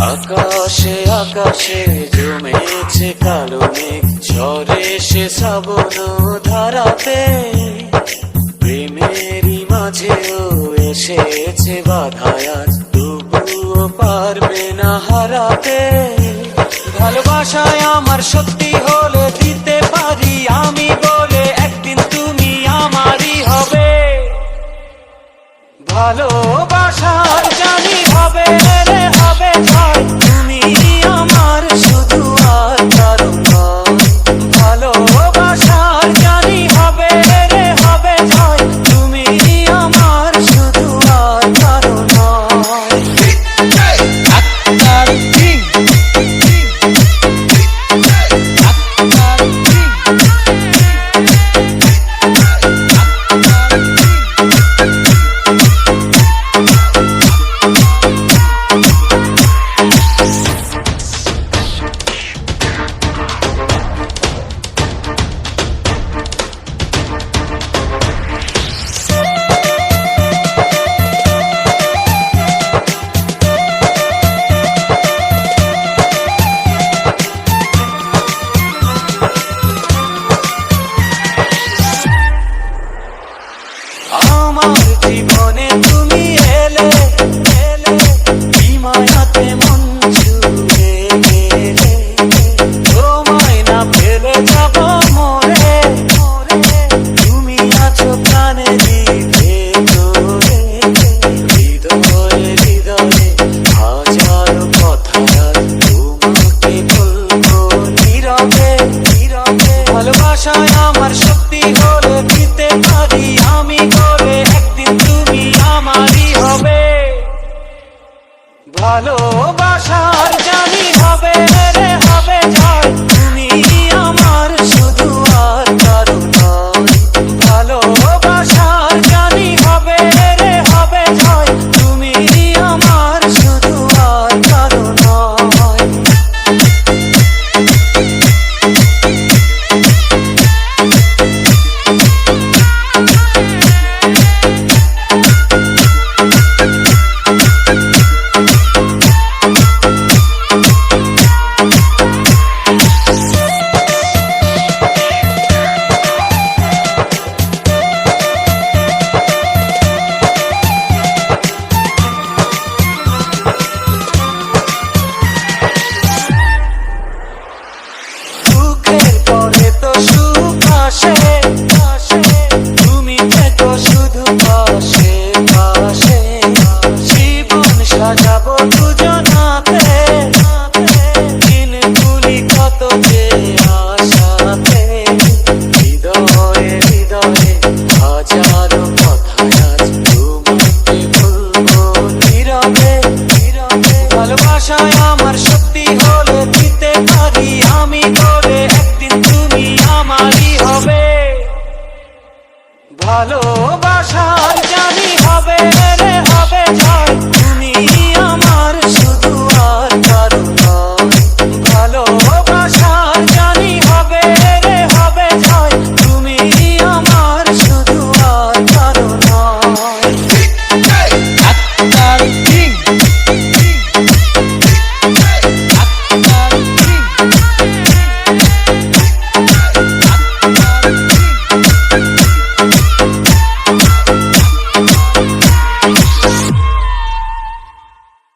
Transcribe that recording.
আকাশে আকাশে জমেছে কালো মেঘ, ঝরে সে শ্রাবণ ধারাতে। প্রেমেরই মাঝেও এসেছে বাধায় আজ, তবুও পারবে না হারাতে। ভালোবাসায় আমার সত্যি হলে দিতে পারি আমি বলে, একদিন তুমি আমারই হবে। ভালোবাসার জানি হবে রে হবে জয়, তুমি আমার শুধু আর কারো নয়। ভালোবাসার জানি হবে রে হবে জয়, তুমি আমার শুধু আর কারো নয়। আমার জীবনে তুমি এলে এলে, কি মায়াতে মন ছুঁয়ে গেলে। তোমায় না পেলে যাব মরে মরে, তুমি আছো প্রাণে দিতে তোরে। হৃদয়ে হৃদয়ে হাজারো কথা তোমাকে বলবো নীরবে নীরবে। ভালোবাসায় আমার শক্তি হলে দিতে পারি আমি বলে, একদিন তুমি আমারই হবে। ভালোবাসার জানি হবে রে হবে জয়, তুমি আমার শুধু আর কারো নয়। ভালোবাসার জানি হবে রে হবে জয়, তুমি আমার শুধু আর কারো নয়। দুঃখের পরে তো সুখ আসে আসে, তুমি থেকো শুধু পাশে পাশে। জীবন সাজাবো দুজনাতে, দিনগুলি কত যে আশাতে। হৃদয়ে হৃদয়ে হাজারো কথা আজ তোমাকে বলবো নীরবে নীরবে। ভালোবাসায় আমার